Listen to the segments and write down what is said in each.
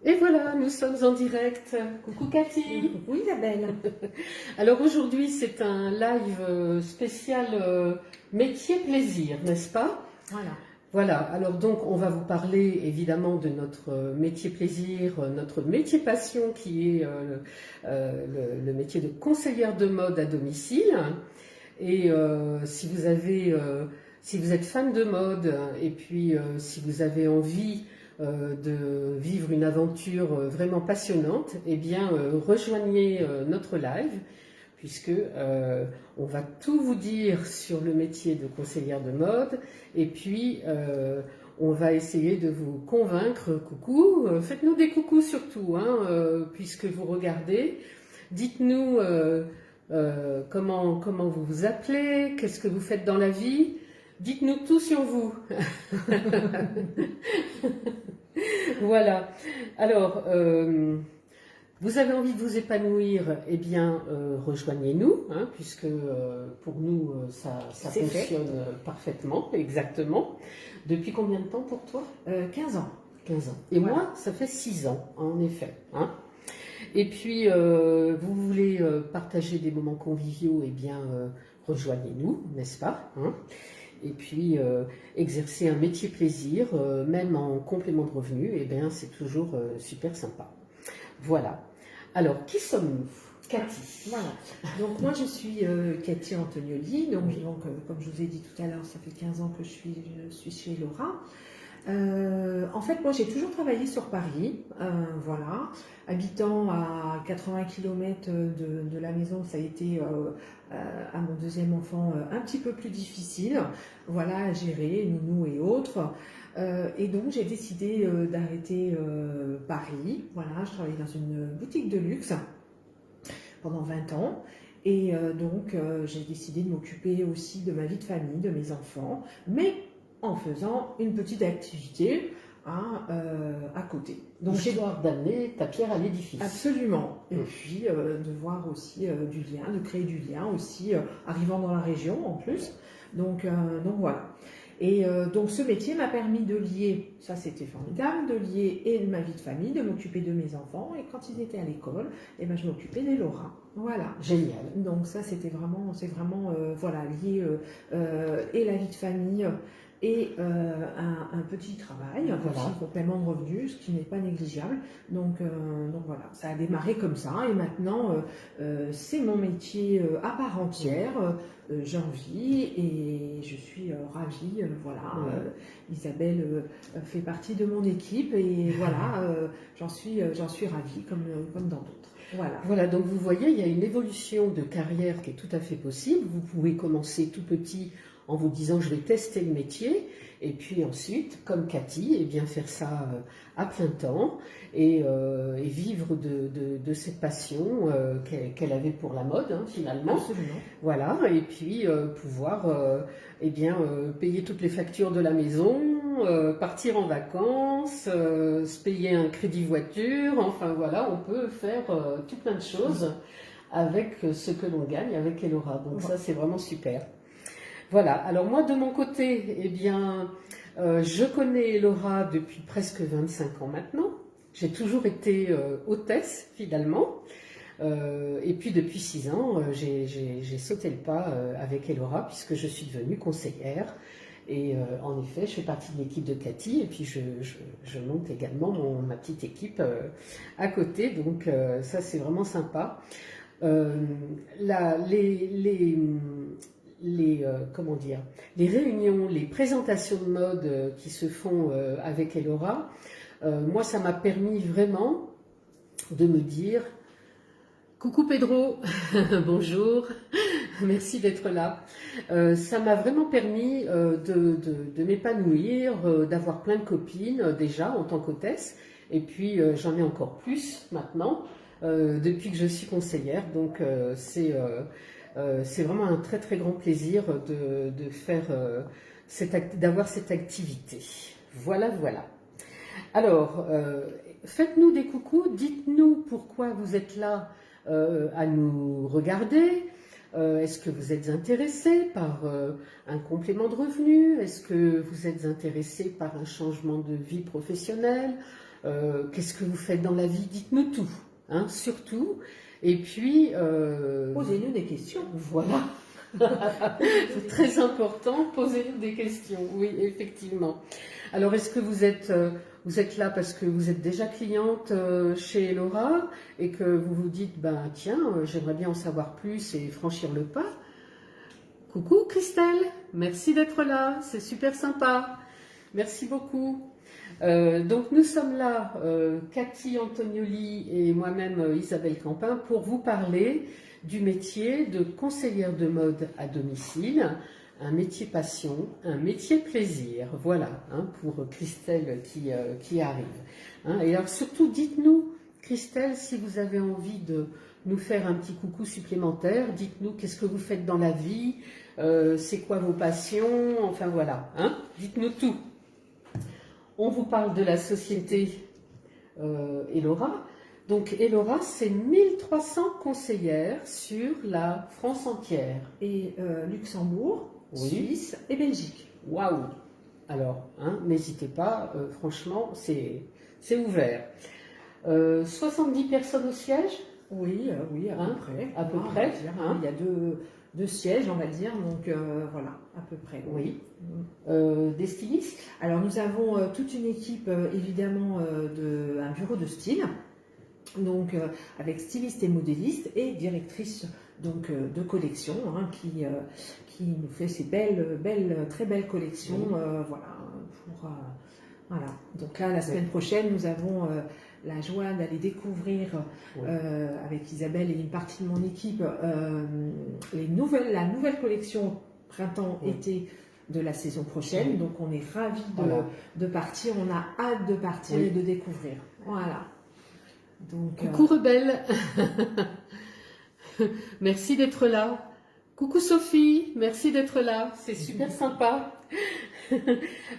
Et voilà, nous sommes en direct. Coucou Cathy. Coucou Isabelle. Alors aujourd'hui, c'est un live spécial métier-plaisir, n'est-ce pas? Voilà. Voilà, alors donc on va vous parler évidemment de notre métier-plaisir, notre métier-passion qui est le métier de conseillère de mode à domicile. Et si vous êtes fan de mode et puis si vous avez envie de vivre une aventure vraiment passionnante, eh bien rejoignez notre live puisque on va tout vous dire sur le métier de conseillère de mode et puis on va essayer de vous convaincre. Coucou, faites-nous des coucous surtout, hein, puisque vous regardez. Dites-nous comment vous vous appelez, qu'est-ce que vous faites dans la vie. Dites-nous tout sur vous. Voilà. Alors, vous avez envie de vous épanouir, eh bien, rejoignez-nous, hein, puisque pour nous, ça fonctionne parfaitement, exactement. Depuis combien de temps pour toi? 15 ans. 15 ans. Et voilà. Moi, ça fait 6 ans, en effet. Hein. Et puis, vous voulez partager des moments conviviaux, eh bien, rejoignez-nous, n'est-ce pas, hein? Et puis, exercer un métier plaisir, même en complément de revenu, eh bien, c'est toujours super sympa. Voilà. Alors, qui sommes-nous? Cathy. Voilà. Donc, moi, je suis Cathy Antonioli. Donc, comme je vous ai dit tout à l'heure, ça fait 15 ans que je suis chez Laura. En fait, moi, j'ai toujours travaillé sur Paris. Voilà. Habitant à 80 km de la maison, ça a été à mon deuxième enfant un petit peu plus difficile. Voilà, à gérer, nounou et autres. Et donc, j'ai décidé d'arrêter Paris. Voilà, je travaillais dans une boutique de luxe pendant 20 ans. Et donc, j'ai décidé de m'occuper aussi de ma vie de famille, de mes enfants, mais en faisant une petite activité à côté. Donc, histoire d'amener ta pierre à l'édifice. Absolument. Et puis, de voir aussi du lien, de créer du lien aussi, arrivant dans la région en plus. Donc voilà. Et donc ce métier m'a permis de lier, ça c'était formidable, de lier et ma vie de famille, de m'occuper de mes enfants. Et quand ils étaient à l'école, eh ben, je m'occupais des Laura. Voilà. Génial. Donc ça c'est vraiment voilà, lié et la vie de famille et un petit travail, un petit complément de revenus, ce qui n'est pas négligeable. Donc voilà, ça a démarré comme ça et maintenant c'est mon métier à part entière. J'en vis et je suis ravie. Voilà, Isabelle fait partie de mon équipe et voilà, j'en suis ravie comme dans d'autres. Voilà, donc vous voyez, il y a une évolution de carrière qui est tout à fait possible. Vous pouvez commencer tout petit en vous disant je vais tester le métier et puis ensuite, comme Cathy, eh bien faire ça à plein temps et vivre de cette passion qu'elle avait pour la mode, hein, finalement. Absolument. Voilà, et puis pouvoir payer toutes les factures de la maison, partir en vacances, se payer un crédit voiture, enfin voilà, on peut faire tout plein de choses avec ce que l'on gagne avec Elora. Donc ça, c'est vraiment super. Voilà, alors moi de mon côté, eh bien, je connais Elora depuis presque 25 ans maintenant. J'ai toujours été hôtesse, finalement. Et puis depuis 6 ans, j'ai sauté le pas avec Elora puisque je suis devenue conseillère. Et en effet, je fais partie de l'équipe de Cathy et puis je monte également ma petite équipe à côté. Donc ça, c'est vraiment sympa. Comment dire, les réunions, les présentations de mode qui se font avec Elora, moi, ça m'a permis vraiment de me dire coucou Pedro, bonjour, merci d'être là. Ça m'a vraiment permis de m'épanouir, d'avoir plein de copines déjà en tant qu'hôtesse, et puis j'en ai encore plus maintenant depuis que je suis conseillère. Donc c'est vraiment un très très grand plaisir de faire d'avoir cette activité. Voilà. Alors, faites-nous des coucous, dites-nous pourquoi vous êtes là à nous regarder. Est-ce que vous êtes intéressé par un complément de revenu? Est-ce que vous êtes intéressé par un changement de vie professionnelle? Qu'est-ce que vous faites dans la vie? Dites-nous tout, hein, surtout. Et puis... Posez-nous des questions. Voilà. C'est très important, posez-nous des questions, oui, effectivement. Alors, est-ce que vous êtes là parce que vous êtes déjà cliente chez Elora et que vous vous dites, ben tiens, j'aimerais bien en savoir plus et franchir le pas? Coucou Christelle, merci d'être là, c'est super sympa. Merci beaucoup. Donc nous sommes là, Cathy Antonioli et moi-même Isabelle Campin, pour vous parler du métier de conseillère de mode à domicile, un métier passion, un métier plaisir, voilà, hein, pour Christelle qui arrive. Hein. Et alors surtout, dites-nous, Christelle, si vous avez envie de nous faire un petit coucou supplémentaire, dites-nous qu'est-ce que vous faites dans la vie, c'est quoi vos passions, enfin voilà, hein, dites-nous tout. On vous parle de la société Elora. Donc Elora, c'est 1300 conseillères sur la France entière. Et Luxembourg, Oui. Suisse et Belgique. Waouh! Alors, hein, n'hésitez pas, franchement, c'est ouvert. 70 personnes au siège? Oui, oui, à Hein, peu près. à peu On va près, dire, hein. Il y a deux sièges, on va dire, donc voilà, à peu près. Oui. Des stylistes? Alors nous avons toute une équipe, évidemment, un bureau de style, donc avec styliste et modéliste et directrice donc, de collection, hein, qui nous fait ces très belles collections. Oui. Voilà. Donc là, la semaine prochaine, nous avons la joie d'aller découvrir Oui. avec Isabelle et une partie de mon équipe la nouvelle collection printemps-été de la saison prochaine. Oui. Donc on est ravis Voilà. de partir, on a hâte de partir Oui. et de découvrir. Voilà. Donc, Coucou Rebelle. Merci d'être là. Coucou Sophie, merci d'être là, c'est super sympa.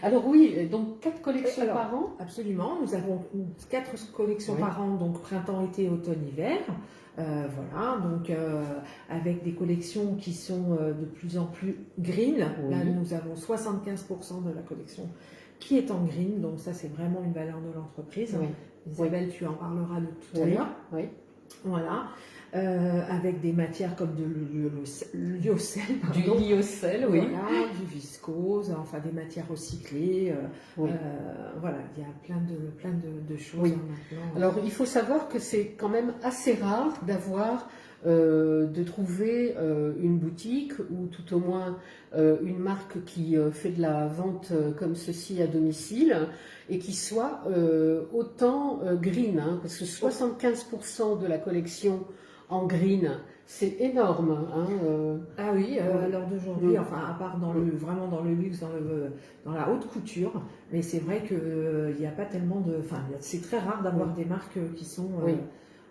Alors oui, donc 4 collections alors, par an. Absolument, nous avons 4 collections Oui. par an, donc printemps, été, automne, hiver. Voilà, donc avec des collections qui sont de plus en plus green. Oui. Là, nous avons 75% de la collection qui est en green, donc ça c'est vraiment une valeur de l'entreprise. Oui. Isabelle, tu en parleras de tout à Oui. l'heure. Oui. Voilà, avec des matières comme de lyocell, Du pardon. lyocell, oui. Voilà, du viscose, enfin des matières recyclées. Oui. Voilà, il y a plein de choses Oui. maintenant. Alors il faut savoir que c'est quand même assez rare de trouver une boutique ou tout au moins une marque qui fait de la vente comme ceci à domicile et qui soit autant green, hein, parce que 75% de la collection en green, c'est énorme. Hein, Ah oui, à l'heure d'aujourd'hui, Oui. enfin à part vraiment dans le luxe, dans la haute couture, mais c'est vrai que il n'y a pas tellement enfin c'est très rare d'avoir des marques qui sont Oui.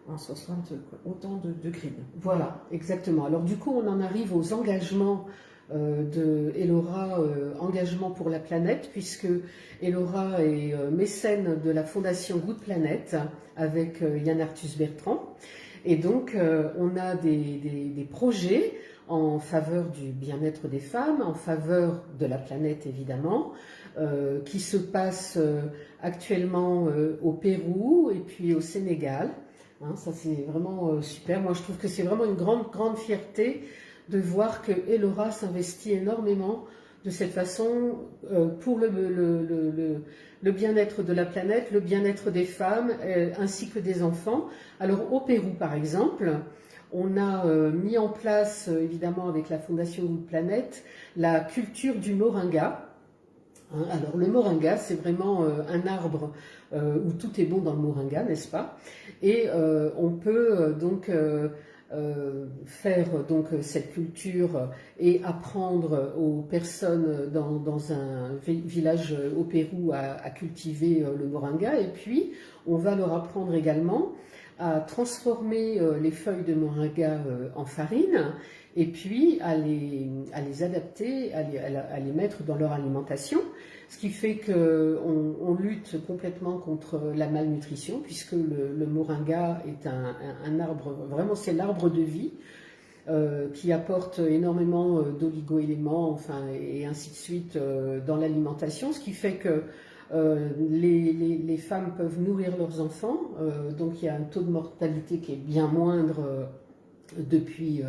en 60, autant de green. Voilà, exactement. Alors du coup, on en arrive aux engagements de Elora, engagement pour la planète, puisque Elora est mécène de la fondation Good Planet avec Yann Arthus Bertrand. Et donc, on a des projets en faveur du bien-être des femmes, en faveur de la planète évidemment, qui se passent actuellement au Pérou et puis au Sénégal. Hein, ça c'est vraiment super. Moi je trouve que c'est vraiment une grande fierté de voir que Elora s'investit énormément de cette façon pour le bien-être de la planète, le bien-être des femmes ainsi que des enfants. Alors au Pérou par exemple, on a mis en place évidemment avec la Fondation Good Planet la culture du moringa. Hein, alors le moringa, c'est vraiment un arbre où tout est bon dans le moringa, n'est-ce pas? Et on peut donc faire donc cette culture et apprendre aux personnes dans un village au Pérou à cultiver le moringa. Et puis on va leur apprendre également à transformer les feuilles de moringa en farine et puis à les adapter, à les mettre dans leur alimentation. Ce qui fait qu'on lutte complètement contre la malnutrition, puisque le moringa est un arbre, vraiment c'est l'arbre de vie. qui apportent énormément d'oligo-éléments, enfin, et ainsi de suite dans l'alimentation, ce qui fait que les femmes peuvent nourrir leurs enfants, donc il y a un taux de mortalité qui est bien moindre depuis,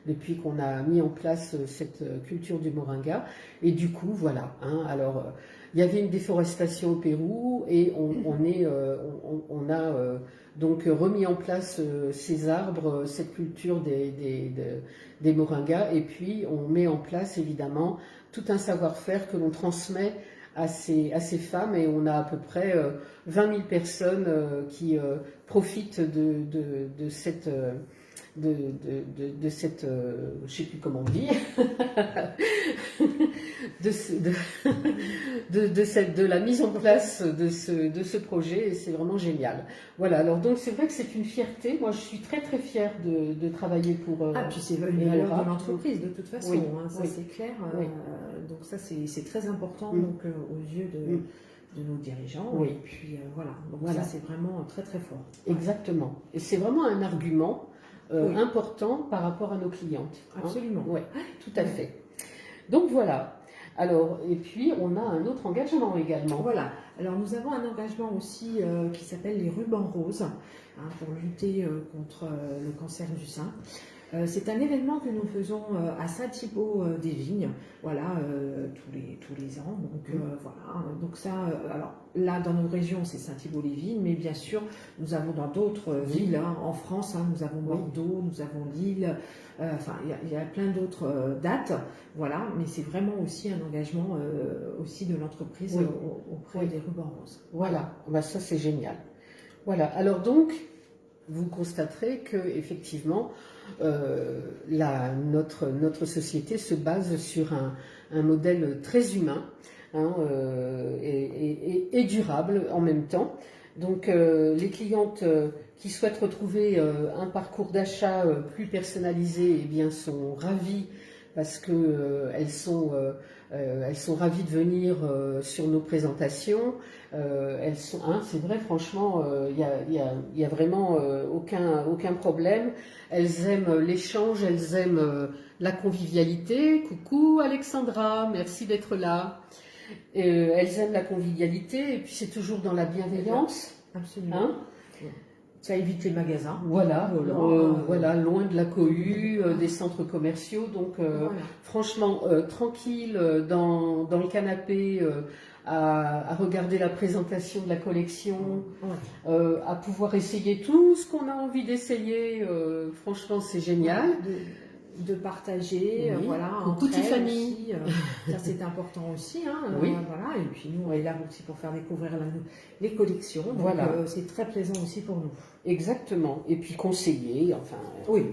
depuis qu'on a mis en place cette culture du moringa. Et du coup, voilà. Hein, alors, il y avait une déforestation au Pérou et on a donc remis en place ces arbres, cette culture des moringas. Et puis, on met en place évidemment tout un savoir-faire que l'on transmet à ces femmes, et on a à peu près 20 000 personnes qui profitent de cette je ne sais plus comment on dit, de la mise en place de ce projet, et c'est vraiment génial. Voilà, alors donc c'est vrai que c'est une fierté. Moi, je suis très très fière de travailler pour puis c'est une valeur de l'entreprise de toute façon, oui, hein, ça oui. c'est clair. Oui. Donc ça c'est très important donc, aux yeux de nos dirigeants. Oui. Et puis voilà, donc voilà. ça c'est vraiment très très fort. Exactement. Et c'est vraiment un argument important par rapport à nos clientes. Absolument. Hein. Oui, tout à fait. Donc voilà. Alors, et puis on a un autre engagement également. Voilà. Alors nous avons un engagement aussi qui s'appelle les rubans roses, hein, pour lutter contre le cancer du sein. C'est un événement que nous faisons à Saint-Thibault-des-Vignes, voilà, tous les ans. Donc voilà. Donc ça, alors là dans nos régions c'est Saint-Thibault-les-Vignes, mais bien sûr nous avons dans d'autres villes hein, en France. Hein, nous avons Bordeaux, nous avons Lille. Enfin, il y a plein d'autres dates, voilà. Mais c'est vraiment aussi un engagement aussi de l'entreprise auprès des rubans roses. Voilà. Bah, ça c'est génial. Voilà. Alors donc, vous constaterez que effectivement, notre société se base sur un modèle très humain, hein, et durable en même temps. Donc les clientes qui souhaitent retrouver un parcours d'achat plus personnalisé, eh bien, sont ravies parce que elles sont ravies de venir sur nos présentations. C'est vrai, franchement, il y a vraiment aucun problème. Elles aiment l'échange, elles aiment la convivialité. Coucou Alexandra, merci d'être là. Elles aiment la convivialité, et puis c'est toujours dans la bienveillance. Absolument. Hein, ça évite les magasins. Voilà, voilà, loin de la cohue, des centres commerciaux. Donc, franchement, tranquille dans le canapé, à regarder la présentation de la collection, à pouvoir essayer tout ce qu'on a envie d'essayer. Franchement, c'est génial. De partager, voilà, coucou Tiffany. Aussi, ça c'est important aussi, hein, voilà. Et puis nous on est là aussi pour faire découvrir les collections, donc voilà. C'est très plaisant aussi pour nous. Exactement. Et puis conseiller, enfin,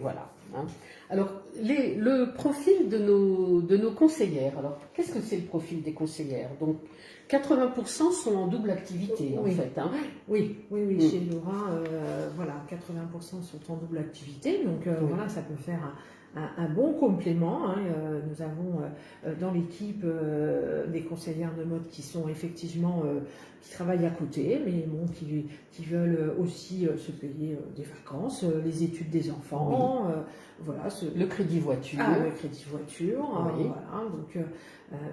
voilà. Hein. Alors le profil de nos conseillères. Alors qu'est-ce que c'est le profil des conseillères? Donc 80% sont en double activité en fait. Hein. Oui, chez Laura, voilà, 80% sont en double activité, donc voilà, ça peut faire un bon complément. Hein. Nous avons dans l'équipe des conseillères de mode qui sont effectivement qui travaillent à côté, mais bon, qui veulent aussi se payer des vacances, les études des enfants, voilà, le crédit voiture. Le crédit voiture, voilà. Donc,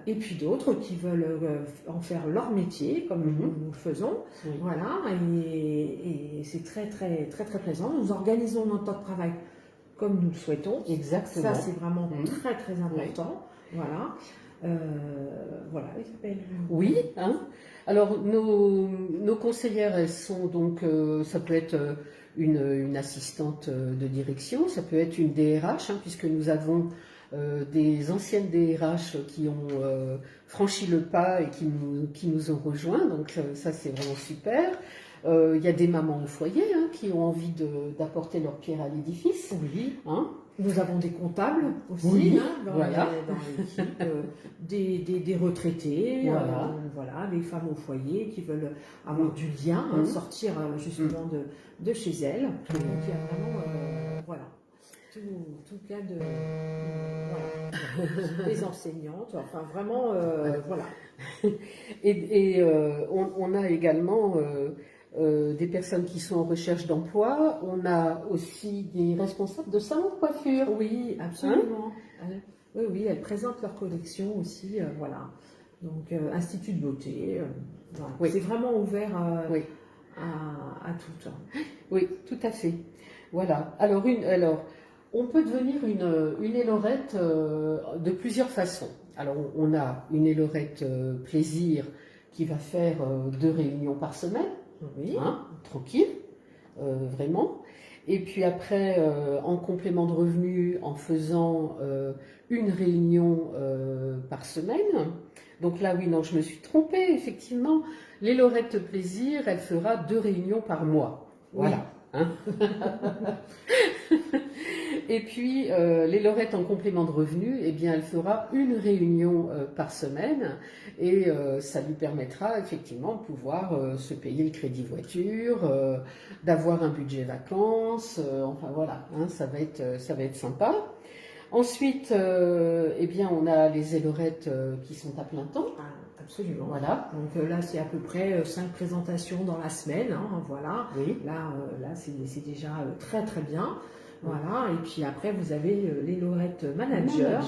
et puis d'autres qui veulent en faire leur métier, comme nous le faisons, voilà. Et c'est très très très très plaisant. Nous organisons notre temps de travail comme nous le souhaitons. Exactement. Ça, c'est vraiment très, très important. Voilà. Voilà, il s'appelle. Oui, hein. Alors, nos conseillères, elles sont donc, ça peut être une assistante de direction, ça peut être une DRH, hein, puisque nous avons des anciennes DRH qui ont franchi le pas et qui nous ont rejoints, donc ça, c'est vraiment super. Il y a des mamans au foyer hein, qui ont envie d'apporter leur pierre à l'édifice. Oui. Hein. Nous avons des comptables aussi dans l'équipe, des retraités, voilà, les femmes au foyer qui veulent avoir du lien, sortir justement de chez elles. Donc il y a vraiment voilà, tout plein de des enseignantes, enfin vraiment voilà. Et on a également des personnes qui sont en recherche d'emploi. On a aussi des responsables de salons de coiffure. Oui, absolument. Oui, oui, elles présentent leur collection aussi, voilà. Donc, Institut de beauté, voilà. Oui. C'est vraiment ouvert Oui. à tout. Oui, tout à fait. Voilà. Alors, on peut devenir une élorette de plusieurs façons. Alors, on a une élorette plaisir qui va faire 2 réunions par semaine, Oui. hein, tranquille, vraiment. Et puis après, en complément de revenus, en faisant une réunion par semaine. Donc là, oui, non, je me suis trompée, effectivement. L'élorette plaisir, elle fera 2 réunions par mois. Voilà. Oui. Hein. Et puis, l'élorette en complément de revenus, eh bien, elle fera une réunion par semaine et ça lui permettra effectivement de pouvoir se payer le crédit voiture, d'avoir un budget vacances, enfin voilà, hein, ça va être sympa. Ensuite, eh bien, on a les élorettes qui sont à plein temps. Ah, absolument. Voilà. Donc là, c'est à peu près 5 présentations dans la semaine. Hein, voilà. Oui. Là c'est déjà très très bien. Voilà. Et puis après, vous avez l'élorette manager.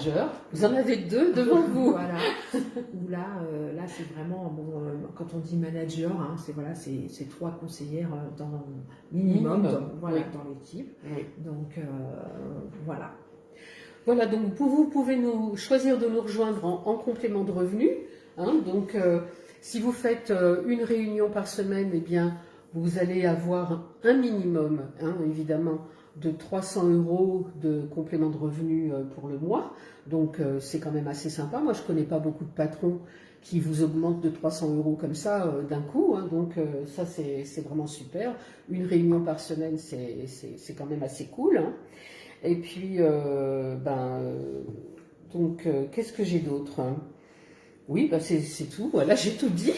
Vous en avez 2 devant vous. Voilà. Où là c'est vraiment bon. Quand on dit manager, hein, c'est 3 conseillères dans minimum. Voilà, dans l'équipe. Oui. Donc voilà. Voilà, donc vous pouvez choisir de nous rejoindre en complément de revenus. Hein, donc, si vous faites une réunion par semaine, eh bien, vous allez avoir un minimum, hein, évidemment, de 300 € de complément de revenus pour le mois. Donc, c'est quand même assez sympa. Moi, je ne connais pas beaucoup de patrons qui vous augmentent de 300 € comme ça d'un coup. Hein, donc, ça, c'est vraiment super. Une réunion par semaine, c'est quand même assez cool. Hein. Et puis, qu'est-ce que j'ai d'autre? Oui, c'est tout. Voilà, j'ai tout dit,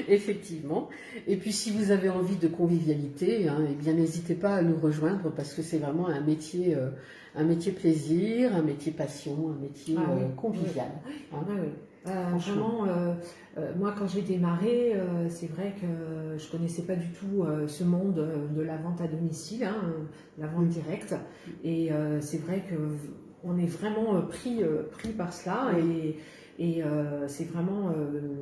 effectivement. Et puis, si vous avez envie de convivialité, hein, eh bien, n'hésitez pas à nous rejoindre parce que c'est vraiment un métier plaisir, un métier passion, un métier convivial. Oui. Hein. Oui. Vraiment, moi quand j'ai démarré, c'est vrai que je connaissais pas du tout ce monde de la vente à domicile, hein, la vente directe. Et c'est vrai que on est vraiment pris par cela et c'est vraiment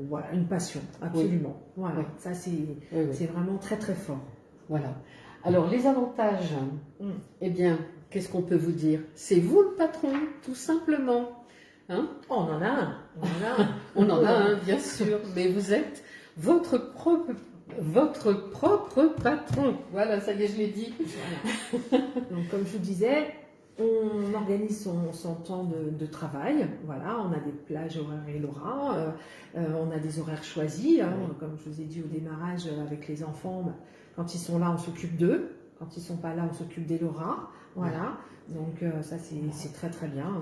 voilà, une passion, absolument. Oui. Voilà, ça c'est vraiment très très fort. Voilà. Alors les avantages, eh bien, qu'est-ce qu'on peut vous dire? C'est vous le patron, tout simplement. Hein? On en a un. On en a un, bien sûr, mais vous êtes votre propre patron. Voilà, ça y est, je l'ai dit. Voilà. Donc, comme je vous disais, on organise son temps de travail. Voilà, on a des plages horaires et Laura, on a des horaires choisis. Hein, comme je vous ai dit au démarrage, avec les enfants, quand ils sont là, on s'occupe d'eux. Quand ils sont pas là, on s'occupe des Laura. Voilà. Donc ça c'est très très bien.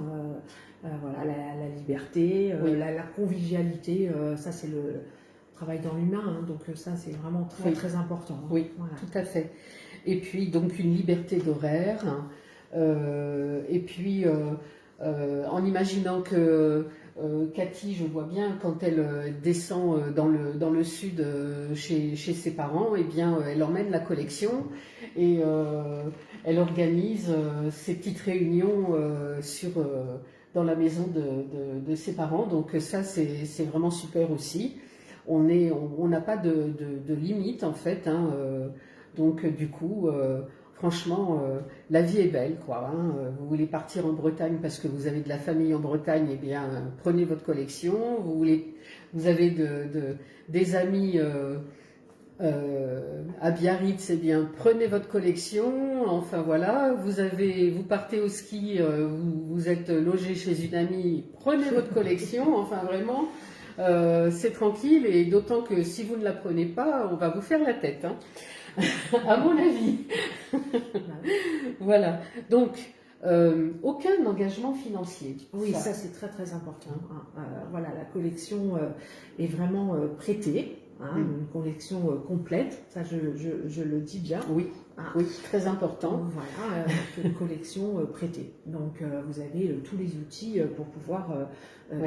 Voilà, la liberté, la convivialité, ça c'est le travail dans l'humain. Hein, donc ça c'est vraiment très très important. Hein. Oui, voilà. Tout à fait. Et puis donc une liberté d'horaire. Et puis en imaginant que Cathy, je vois bien, quand elle descend dans le sud chez ses parents, eh bien, elle emmène la collection et elle organise ses petites réunions dans la maison de ses parents. Donc ça, c'est vraiment super aussi. On n'a pas de limite en fait. Hein, donc du coup... Franchement, la vie est belle, quoi. Hein. Vous voulez partir en Bretagne parce que vous avez de la famille en Bretagne, eh bien, prenez votre collection. Vous avez des amis à Biarritz, eh bien, prenez votre collection. Enfin voilà, vous partez au ski, vous êtes logé chez une amie, prenez votre collection. Enfin vraiment, c'est tranquille et d'autant que si vous ne la prenez pas, on va vous faire la tête. Hein. À mon avis. Voilà. Donc, aucun engagement financier. Oui, ça c'est très très important. Hein. Voilà, la collection est vraiment prêtée. Hein, une collection complète, ça je le dis bien. Oui, oui, très important. Voilà, une collection prêtée. Donc vous avez tous les outils pour pouvoir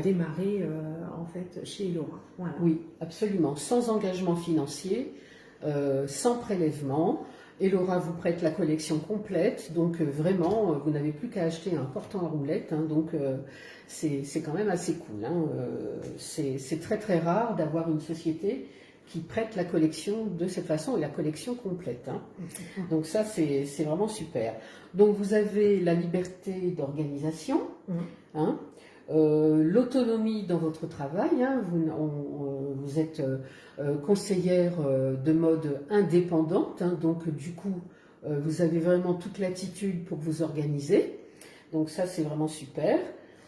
démarrer en fait chez Laura. Voilà. Oui, absolument. Sans engagement financier. sans prélèvement. Et Laura vous prête la collection complète, donc vraiment, vous n'avez plus qu'à acheter un portant à roulettes, hein, donc c'est quand même assez cool. Hein, c'est très très rare d'avoir une société qui prête la collection de cette façon et la collection complète. Hein. Donc ça, c'est vraiment super. Donc vous avez la liberté d'organisation, hein, l'autonomie dans votre travail. Hein, vous êtes conseillère de mode indépendante, hein, donc du coup, vous avez vraiment toute l'attitude pour vous organiser. Donc ça, c'est vraiment super.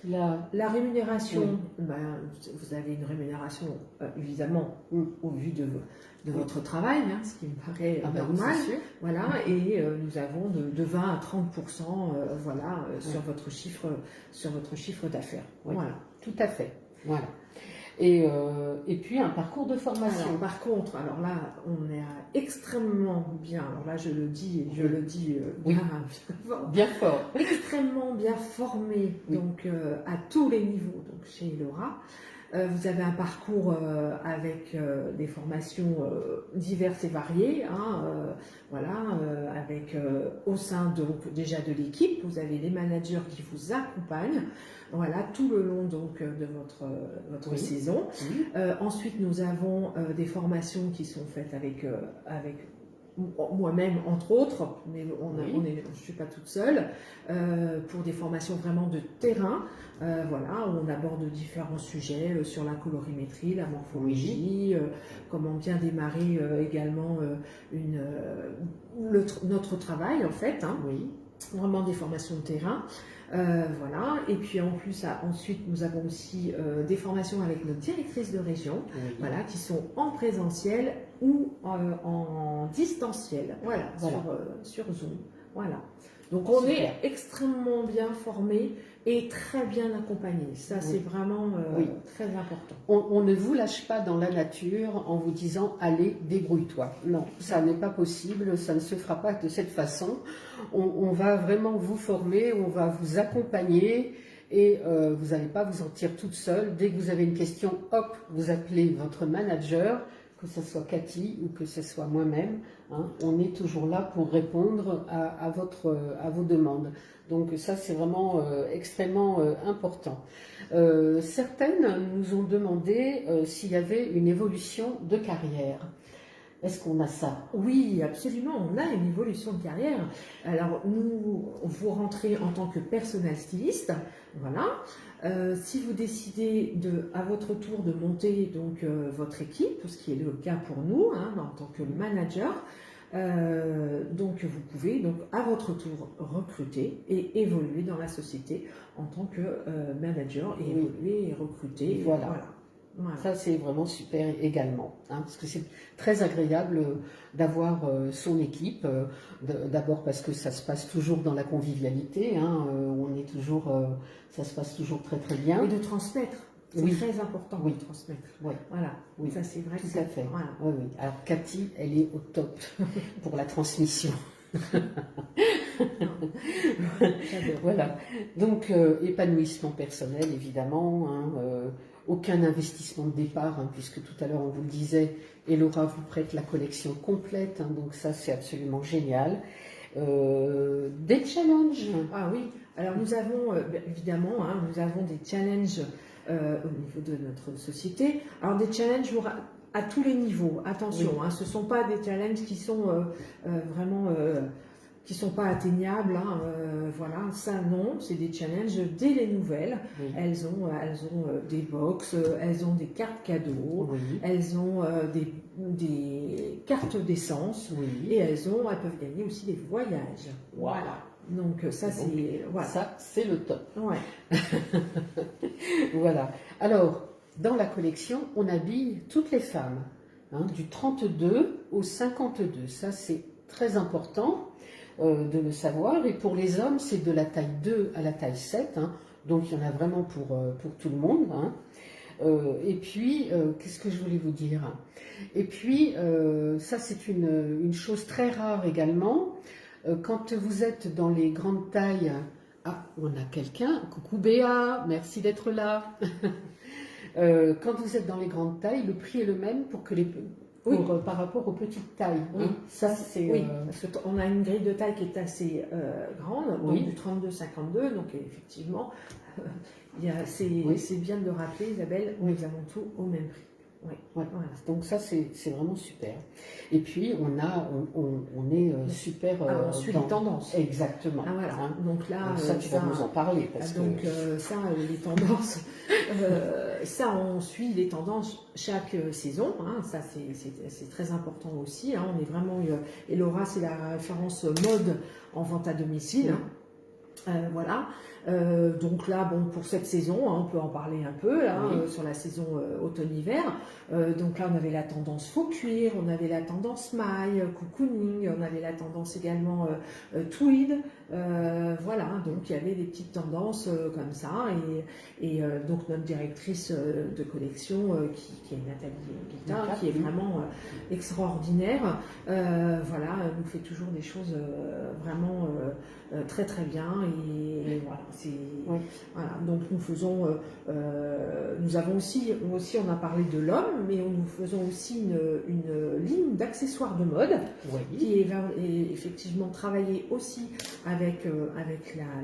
La rémunération, ben, vous avez une rémunération évidemment au vu de votre travail, hein, ce qui me paraît normal. Oui, voilà, et nous avons de 20 à 30% voilà, sur votre chiffre d'affaires. Oui, voilà. Tout à fait. Voilà. Et puis un parcours de formation. Alors, par contre, alors là, on est extrêmement bien, alors là je le dis, bien fort, extrêmement bien formé, donc à tous les niveaux, donc chez Laura. Vous avez un parcours avec des formations diverses et variées, hein, voilà, avec au sein donc déjà de l'équipe, vous avez les managers qui vous accompagnent, voilà, tout le long donc de votre saison. Ensuite, nous avons des formations qui sont faites avec moi-même entre autres, mais je ne suis pas toute seule, pour des formations vraiment de terrain, voilà, où on aborde différents sujets sur la colorimétrie, la morphologie, comment bien démarrer également notre travail en fait, hein, vraiment des formations de terrain. Voilà, et puis en plus, ensuite, nous avons aussi des formations avec notre directrice de région, voilà, qui sont en présentiel ou en distanciel, voilà. Sur Zoom, voilà. Donc on est extrêmement bien formés et très bien accompagnés. Ça, c'est vraiment très important. On ne vous lâche pas dans la nature en vous disant « allez, débrouille-toi ». Non, ça n'est pas possible, ça ne se fera pas de cette façon. On va vraiment vous former, on va vous accompagner et vous n'allez pas vous sentir toute seule. Dès que vous avez une question, hop, vous appelez votre manager, que ce soit Cathy ou que ce soit moi-même, hein, on est toujours là pour répondre à vos demandes. Donc ça, c'est vraiment extrêmement important. Certaines nous ont demandé s'il y avait une évolution de carrière. Est-ce qu'on a ça? Oui, absolument, on a une évolution de carrière. Alors, vous rentrez en tant que personnel styliste, voilà. Si vous décidez à votre tour de monter donc votre équipe, ce qui est le cas pour nous, hein, en tant que manager, donc vous pouvez donc à votre tour recruter et évoluer dans la société en tant que manager et évoluer et recruter. Voilà. Ça, c'est vraiment super également, hein, parce que c'est très agréable d'avoir son équipe. D'abord parce que ça se passe toujours dans la convivialité, hein, ça se passe toujours très très bien. Et de transmettre. C'est très important de transmettre. Voilà. Ça, c'est vrai. Tout à fait. Voilà. Alors, Cathy, elle est au top pour la transmission. Voilà. Donc, épanouissement personnel, évidemment. Hein, aucun investissement de départ, hein, puisque tout à l'heure on vous le disait, et Laura vous prête la collection complète, hein, donc ça c'est absolument génial. Des challenges. Ah oui, alors nous avons évidemment, hein, nous avons des challenges au niveau de notre société. Alors des challenges à tous les niveaux, attention, hein, ce ne sont pas des challenges qui sont vraiment... qui ne sont pas atteignables, hein, voilà, ça non, c'est des challenges dès les nouvelles. Elles ont des box, elles ont des cartes cadeaux, elles ont des cartes d'essence et elles peuvent gagner aussi des voyages. Voilà. Donc ça c'est le top. Ouais. Voilà. Alors dans la collection, on habille toutes les femmes, hein, du 32 au 52. Ça c'est très important de le savoir. Et pour les hommes, c'est de la taille 2 à la taille 7. Hein, donc il y en a vraiment pour tout le monde. Hein. Et puis, qu'est-ce que je voulais vous dire? Et puis, ça c'est une chose très rare également. Quand vous êtes dans les grandes tailles, on a quelqu'un, coucou Béa, merci d'être là. Quand vous êtes dans les grandes tailles, le prix est le même pour que par rapport aux petites tailles. Oui, Hein. Ça, c'est... oui, parce qu'on a une grille de taille qui est assez grande, donc du 32-52, donc effectivement, c'est bien de le rappeler, Isabelle, nous avons tout au même prix. Ouais. Voilà. Donc ça, c'est vraiment super. Et puis, on est super... on suit les tendances. Exactement. Ah, voilà. Hein. Donc là, ça, tu vas nous en parler. Parce donc ça, les tendances, ça, on suit les tendances chaque saison. Hein. Ça, c'est très important aussi. Hein. On est vraiment... et Laura, c'est la référence mode en vente à domicile. Voilà. Donc là, bon, pour cette saison, hein, on peut en parler un peu là, sur la saison automne-hiver. Donc là, on avait la tendance faux cuir, on avait la tendance maille, cocooning, on avait la tendance également tweed. Voilà, donc il y avait des petites tendances comme ça. Et donc notre directrice de collection, qui est Nathalie Guittin, qui est vraiment extraordinaire, voilà, nous fait toujours des choses vraiment très très bien. Et voilà. Voilà, donc nous avons aussi, on a parlé de l'homme, mais nous faisons aussi une ligne d'accessoires de mode qui est effectivement travaillée aussi avec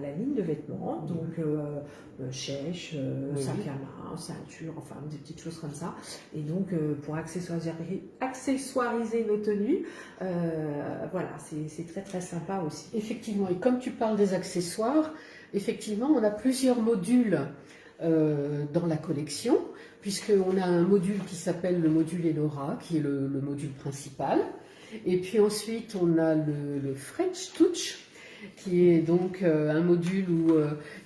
la ligne de vêtements, donc chèche, sac à main, ceinture, enfin des petites choses comme ça. Et donc pour accessoiriser nos tenues, voilà, c'est très très sympa aussi. Effectivement, et comme tu parles des accessoires, effectivement, on a plusieurs modules dans la collection, puisqu'on a un module qui s'appelle le module Elora, qui est le module principal. Et puis ensuite, on a le French Touch, qui est donc un module où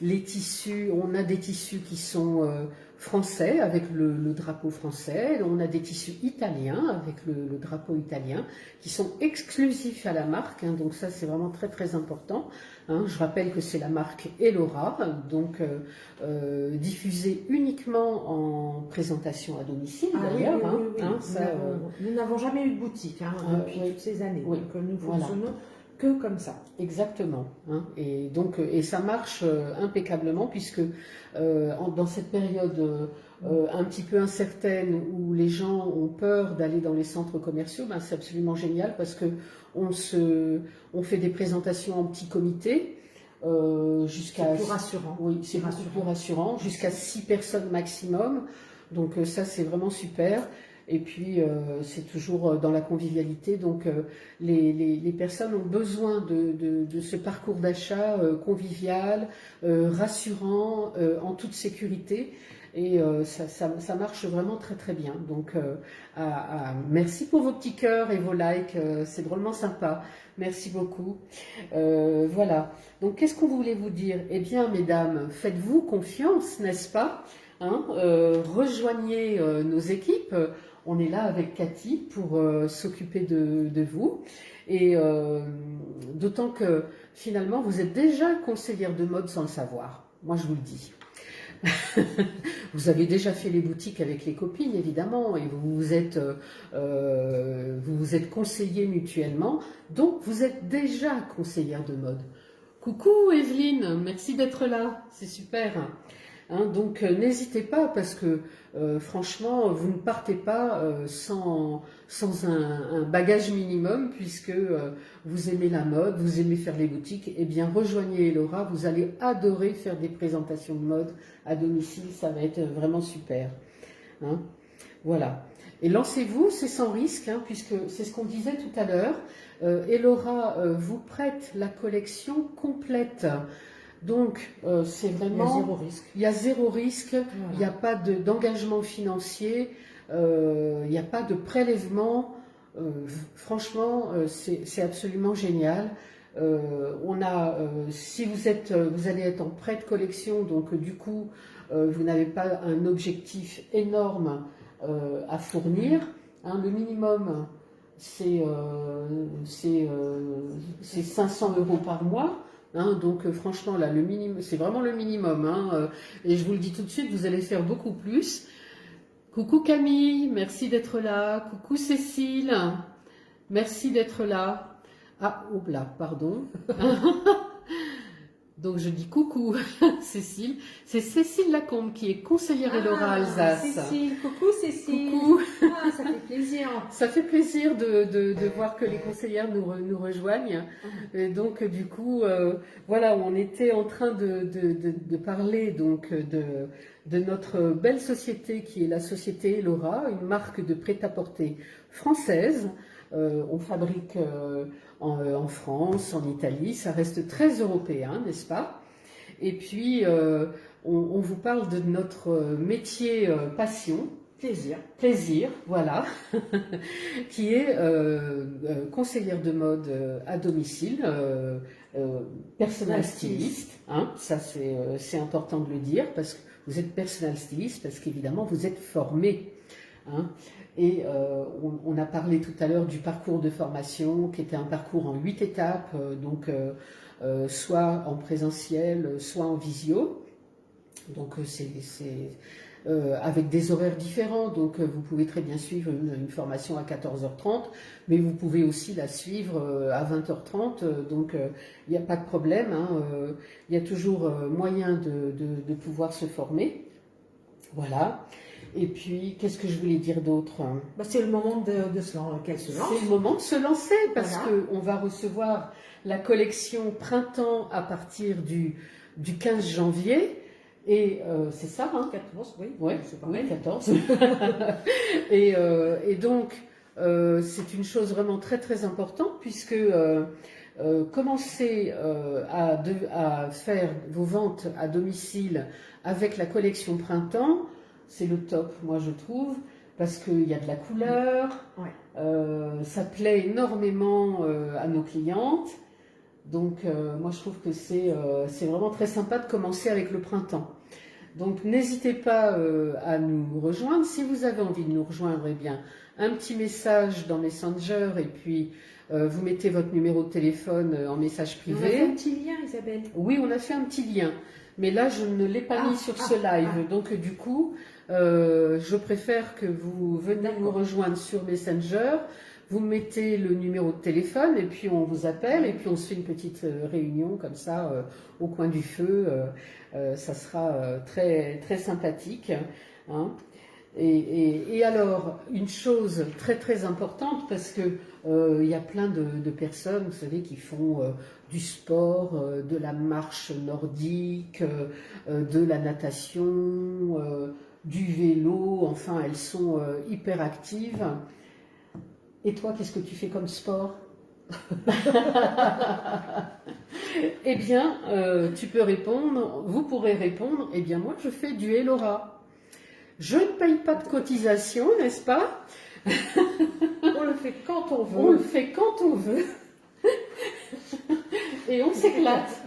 les tissus, on a des tissus qui sont français avec le drapeau français, on a des tissus italiens avec le drapeau italien qui sont exclusifs à la marque, hein, donc ça c'est vraiment très très important. Hein. Je rappelle que c'est la marque Elora, donc diffusée uniquement en présentation à domicile d'ailleurs. Nous n'avons jamais eu de boutique depuis toutes ces années, donc nous fonctionnons que comme ça. Exactement. Hein. Et donc, et ça marche impeccablement puisque dans cette période un petit peu incertaine où les gens ont peur d'aller dans les centres commerciaux, ben, c'est absolument génial parce que on fait des présentations en petit comité. C'est plus rassurant. Oui, c'est beaucoup plus rassurant. Jusqu'à 6 personnes maximum. Donc ça, c'est vraiment super. Et puis, c'est toujours dans la convivialité. Donc, les personnes ont besoin de ce parcours d'achat convivial, rassurant, en toute sécurité. Et ça marche vraiment très très bien. Donc, merci pour vos petits cœurs et vos likes. C'est drôlement sympa. Merci beaucoup. Voilà. Donc, qu'est-ce qu'on voulait vous dire? Eh bien, mesdames, faites-vous confiance, n'est-ce pas? Hein, rejoignez nos équipes. On est là avec Cathy pour s'occuper de vous. Et d'autant que finalement, vous êtes déjà conseillère de mode sans le savoir. Moi, je vous le dis. Vous avez déjà fait les boutiques avec les copines, évidemment, et vous vous êtes conseillées mutuellement. Donc, vous êtes déjà conseillère de mode. Coucou Evelyne, merci d'être là. C'est super. Hein, donc n'hésitez pas parce que franchement vous ne partez pas sans un bagage minimum puisque vous aimez la mode, vous aimez faire les boutiques, et bien rejoignez Elora, vous allez adorer faire des présentations de mode à domicile, ça va être vraiment super. Hein, voilà. Et lancez-vous, c'est sans risque, hein, puisque c'est ce qu'on disait tout à l'heure. Elora vous prête la collection complète. Donc, c'est vraiment... Il y a zéro risque. Voilà. Il n'y a pas d'engagement financier, il n'y a pas de prélèvement. Franchement, c'est absolument génial. Si vous allez être en prêt de collection, donc du coup, vous n'avez pas un objectif énorme à fournir. Hein, le minimum, c'est 500 € par mois. Hein, donc franchement là, le minimum, c'est vraiment le minimum. Hein, et je vous le dis tout de suite, vous allez faire beaucoup plus. Coucou Camille, merci d'être là. Coucou Cécile, merci d'être là. Ah, oh là, pardon. Donc je dis coucou Cécile. C'est Cécile Lacombe qui est conseillère Elora Alsace. Cécile, coucou Cécile. Coucou. Ah, ça fait plaisir. Ça fait plaisir de voir que les conseillères nous rejoignent. Et donc du coup, voilà, on était en train de parler donc de notre belle société qui est la société Elora, une marque de prêt-à-porter française. On fabrique en France, en Italie, ça reste très européen, n'est-ce pas? Et puis, on vous parle de notre métier passion. Plaisir, voilà, qui est conseillère de mode à domicile, personnel styliste, hein, ça c'est important de le dire, parce que vous êtes personnel styliste, parce qu'évidemment vous êtes formé. Hein, et on a parlé tout à l'heure du parcours de formation, qui était un parcours en 8 étapes, donc soit en présentiel, soit en visio. Donc c'est avec des horaires différents, donc vous pouvez très bien suivre une formation à 14h30, mais vous pouvez aussi la suivre à 20h30, donc il n'y a pas de problème, hein, il y a toujours moyen de pouvoir se former. Voilà. Et puis, qu'est-ce que je voulais dire d'autre? Bah, c'est le moment qu'elle se lance. C'est le moment de se lancer, parce Voilà. qu'on va recevoir la collection printemps à partir du 15 janvier. Et c'est ça, hein? 14, oui. Ouais, c'est oui, pareil. 14. et donc, c'est une chose vraiment très très importante, puisque commencer à faire vos ventes à domicile avec la collection printemps, c'est le top, moi je trouve, parce qu'il y a de la couleur, Ouais. ça plaît énormément à nos clientes. Donc moi je trouve que c'est vraiment très sympa de commencer avec le printemps. Donc n'hésitez pas à nous rejoindre. Si vous avez envie de nous rejoindre, eh bien un petit message dans Messenger et puis vous mettez votre numéro de téléphone en message privé. On a fait un petit lien, Isabelle. Oui, on a fait un petit lien. Mais là, je ne l'ai pas mis sur ce live. Donc du coup, je préfère que vous veniez nous rejoindre sur Messenger. Vous mettez le numéro de téléphone et puis on vous appelle et puis on se fait une petite réunion comme ça au coin du feu. Ça sera très, très sympathique. Hein. Et alors, une chose très très importante, parce que il y a plein de personnes, vous savez, qui font du sport, de la marche nordique, de la natation, du vélo, enfin, elles sont hyper actives. Et toi, qu'est-ce que tu fais comme sport? Eh bien, tu peux répondre, vous pourrez répondre, eh bien moi je fais du Elora. Je ne paye pas de cotisation, n'est-ce pas? On le fait quand on veut. On le fait quand on veut. Et on s'éclate.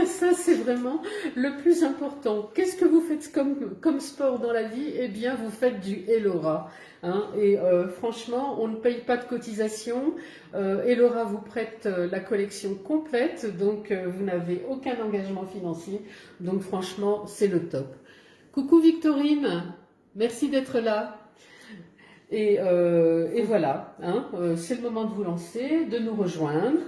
Ça, c'est vraiment le plus important. Qu'est-ce que vous faites comme sport dans la vie? Eh bien, vous faites du Elora. Hein, et franchement, on ne paye pas de cotisation. Elora vous prête la collection complète, donc vous n'avez aucun engagement financier. Donc franchement, c'est le top. Coucou Victorine, merci d'être là. Et voilà, hein, c'est le moment de vous lancer, de nous rejoindre.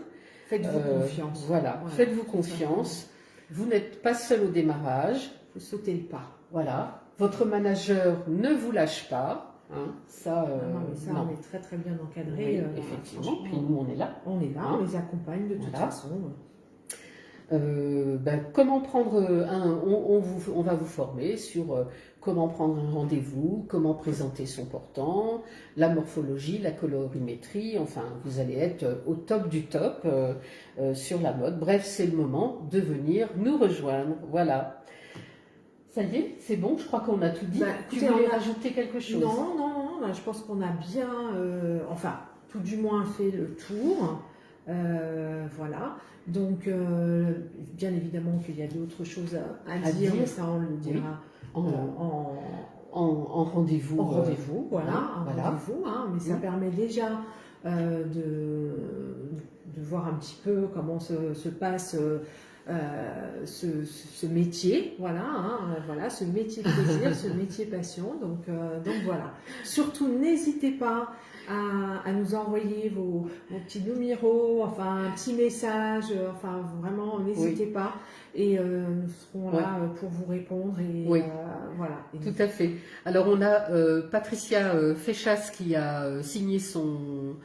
Faites-vous confiance. Voilà, faites-vous confiance. Vous n'êtes pas seul au démarrage. Vous sautez le pas. Voilà, votre manager ne vous lâche pas. Hein, ça, non. On est très très bien encadré. Oui, effectivement, puis nous on est là. On est là, hein. on les accompagne de toute façon. Comment prendre on va vous former sur comment prendre un rendez-vous, comment présenter son portant, la morphologie, la colorimétrie, enfin vous allez être au top du top sur la mode. Bref, c'est le moment de venir nous rejoindre. Voilà. Ça y est, c'est bon, je crois qu'on a tout dit. Tu voulais rajouter quelque chose? Non, je pense qu'on a bien, tout du moins fait le tour. Voilà. Donc, bien évidemment qu'il y a d'autres choses à dire, mais ça on le dira en rendez-vous. En rendez-vous, voilà. Rendez-vous, hein, mais ça permet déjà de voir un petit peu comment se passe ce métier, voilà, hein, voilà, ce métier plaisir, ce métier passion. Donc voilà. Surtout, n'hésitez pas à nous envoyer vos petits numéros, enfin un petit message, enfin vraiment n'hésitez pas et nous serons là pour vous répondre et voilà. Tout à fait. Alors on a Patricia Féchas qui a signé son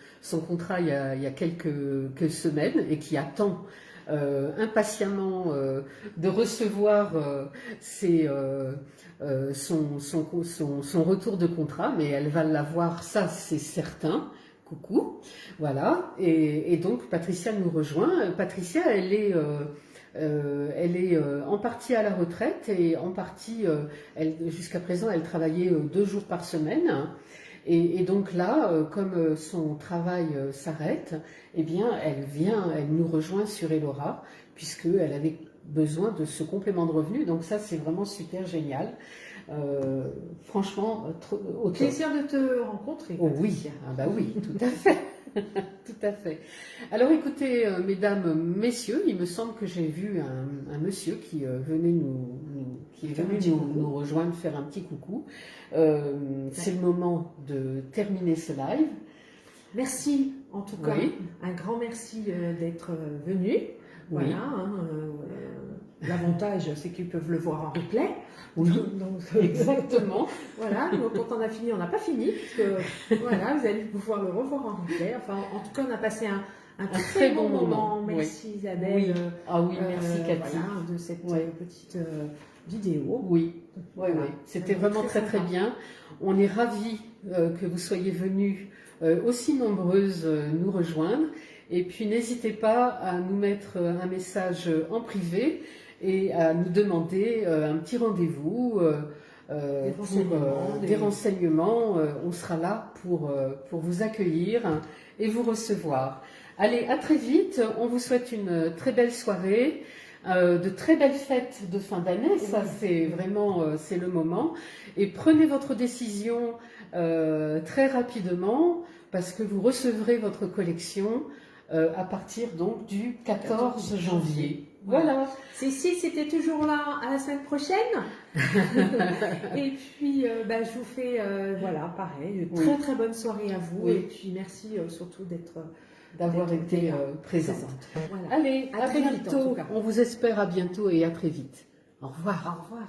contrat il y a quelques semaines et qui attend impatiemment de recevoir son retour de contrat, mais elle va l'avoir, ça c'est certain. Coucou, voilà. Et donc Patricia nous rejoint. Patricia, elle est en partie à la retraite et en partie, jusqu'à présent, elle travaillait 2 jours par semaine. Et donc là, comme son travail s'arrête, eh bien, elle nous rejoint sur Elora, puisqu'elle avait besoin de ce complément de revenu. Donc ça, c'est vraiment super génial. Franchement, au plaisir de te rencontrer. Oh oui, ah bah oui, tout à fait. Tout à fait. Alors écoutez, mesdames, messieurs, il me semble que j'ai vu un monsieur qui venait nous rejoindre, faire un petit coucou. C'est le moment de terminer ce live. Merci, en tout cas, un grand merci d'être venu. Voilà. L'avantage, c'est qu'ils peuvent le voir en replay. Oui, donc, exactement. Voilà, donc quand on a fini, on n'a pas fini, puisque voilà, vous allez pouvoir le revoir en replay. Enfin, en tout cas, on a passé un très bon moment. Merci Isabelle. Oui. Ah oui, merci Cathy. Voilà, de cette petite vidéo. Oui, c'était vraiment très bien. On est ravis que vous soyez venus aussi nombreuses nous rejoindre. Et puis n'hésitez pas à nous mettre un message en privé et à nous demander un petit rendez-vous, des renseignements. On sera là pour vous accueillir et vous recevoir. Allez, à très vite. On vous souhaite une très belle soirée, de très belles fêtes de fin d'année. Ça, c'est vraiment c'est le moment. Et prenez votre décision très rapidement parce que vous recevrez votre collection à partir donc du 14 janvier. Voilà. Si c'était toujours là à la semaine prochaine. Et puis, je vous fais, pareil, une très bonne soirée à vous. Et puis, merci surtout d'avoir été présente. Voilà. Allez, à très bientôt. On vous espère à bientôt et à très vite. Au revoir. Au revoir.